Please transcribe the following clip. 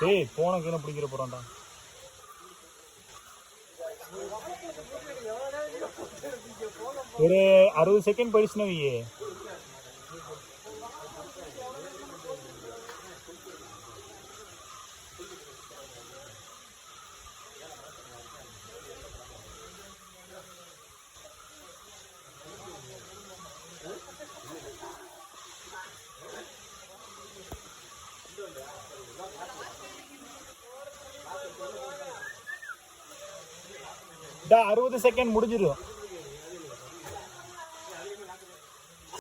ஏய் போனக்கு என்ன பிடிக்கிற போறான்டா. ஒரு 60 செகண்ட் போயிடுச்சுன்னா வையே. டா 60 செகண்ட் முடிஞ்சிடும்.